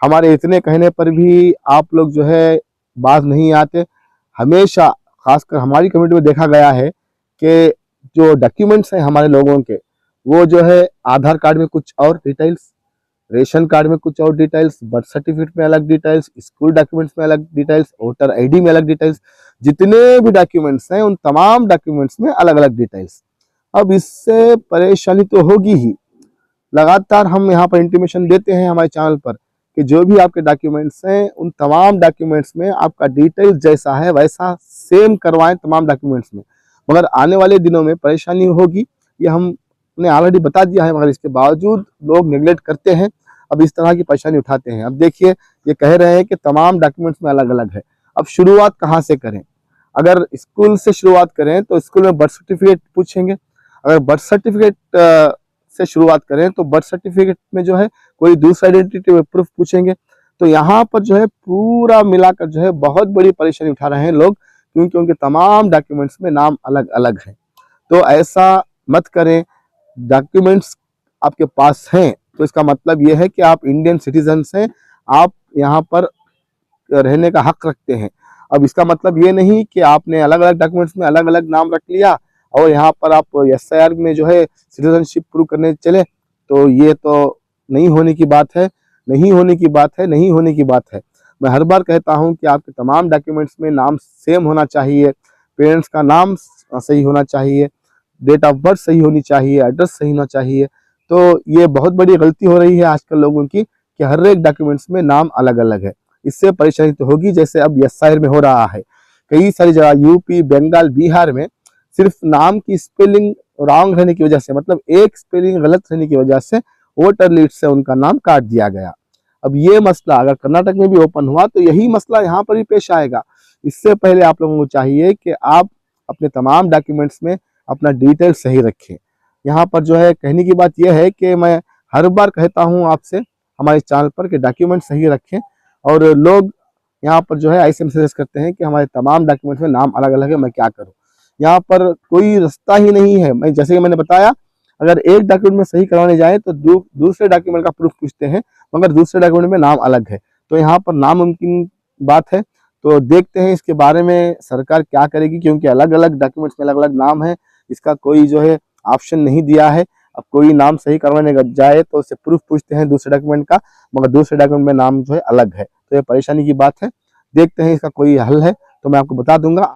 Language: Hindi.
हमारे इतने कहने पर भी आप लोग जो है बाज नहीं आते। हमेशा खासकर हमारी कम्युनिटी में देखा गया है कि जो डॉक्यूमेंट्स हैं हमारे लोगों के, वो जो है आधार कार्ड में कुछ और डिटेल्स, रेशन कार्ड में कुछ और डिटेल्स, बर्थ सर्टिफिकेट में अलग डिटेल्स, स्कूल डॉक्यूमेंट्स में अलग डिटेल्स, वोटर आईडी में अलग डिटेल्स, जितने भी डॉक्यूमेंट्स हैं उन तमाम डॉक्यूमेंट्स में अलग अलग डिटेल्स। अब इससे परेशानी तो होगी ही। लगातार हम यहाँ पर इंटीमेशन देते हैं हमारे चैनल पर कि जो भी आपके डॉक्यूमेंट्स हैं उन तमाम डॉक्यूमेंट्स में आपका डिटेल्स जैसा है वैसा सेम करवाएं तमाम डॉक्यूमेंट्स में। मगर आने वाले दिनों में परेशानी होगी, ये हमने ऑलरेडी बता दिया है, मगर इसके बावजूद लोग नेगलेक्ट करते हैं, अब इस तरह की परेशानी उठाते हैं। अब देखिए, ये कह रहे हैं कि तमाम डॉक्यूमेंट्स में अलग अलग है। अब शुरुआत कहाँ से करें? अगर स्कूल से शुरुआत करें तो स्कूल में बर्थ सर्टिफिकेट पूछेंगे। अगर बर्थ सर्टिफिकेट से शुरुआत करें तो बर्थ सर्टिफिकेट में जो है कोई दूसरा आइडेंटिटी प्रूफ पूछेंगे। तो यहाँ पर जो है पूरा मिलाकर जो है बहुत बड़ी परेशानी उठा रहे हैं लोग, क्योंकि उनके तमाम डॉक्यूमेंट्स में नाम अलग अलग है। तो ऐसा मत करें। डॉक्यूमेंट्स आपके पास हैं तो इसका मतलब ये है कि आप इंडियन सिटीजन्स हैं, आप यहाँ पर रहने का हक रखते हैं। अब इसका मतलब ये नहीं कि आपने अलग अलग डॉक्यूमेंट्स में अलग अलग नाम रख लिया और यहाँ पर आप SIR में जो है सिटीजनशिप प्रूव करने चले, तो ये तो नहीं होने की बात है, नहीं होने की बात है, नहीं होने की बात है। मैं हर बार कहता हूँ कि आपके तमाम डॉक्यूमेंट्स में नाम सेम होना चाहिए, पेरेंट्स का नाम सही होना चाहिए, डेट ऑफ बर्थ सही होनी चाहिए, एड्रेस सही होना चाहिए। तो ये बहुत बड़ी गलती हो रही है आजकल लोगों की कि हर एक डॉक्यूमेंट्स में नाम अलग अलग है। इससे परेशानी तो होगी, जैसे अब SIR में हो रहा है। कई सारी जगह यूपी, बंगाल, बिहार में सिर्फ नाम की स्पेलिंग रॉन्ग रहने की वजह से, मतलब एक स्पेलिंग गलत रहने की वजह से वोटर लिस्ट से उनका नाम काट दिया गया। अब ये मसला अगर कर्नाटक में भी ओपन हुआ तो यही मसला यहाँ पर भी पेश आएगा। इससे पहले आप लोगों को चाहिए कि आप अपने तमाम डॉक्यूमेंट्स में अपना डिटेल सही रखें। यहाँ पर जो है कहने की बात यह है कि मैं हर बार कहता हूँ आपसे हमारे चैनल पर कि डॉक्यूमेंट सही रखें, और लोग यहाँ पर जो है ऐसे मैसेज करते हैं कि हमारे तमाम डॉक्यूमेंट्स में नाम अलग अलग है, मैं क्या करूँ। यहाँ पर कोई रास्ता ही नहीं है। मैं जैसे कि मैंने बताया, अगर एक डॉक्यूमेंट में सही करवाने जाए तो दूसरे डॉक्यूमेंट का प्रूफ पूछते हैं, मगर दूसरे डॉक्यूमेंट में नाम अलग है, तो यहाँ पर नामुमकिन बात है। तो देखते हैं इसके बारे में सरकार क्या करेगी, क्योंकि अलग अलग डॉक्यूमेंट्स में अलग अलग नाम है, इसका कोई जो है ऑप्शन नहीं दिया है। अब कोई नाम सही करवाने जाए तो उससे प्रूफ पूछते हैं दूसरे डॉक्यूमेंट का, मगर दूसरे डॉक्यूमेंट में नाम जो है अलग है, तो ये परेशानी की बात है। देखते हैं इसका कोई हल है तो मैं आपको बता दूंगा।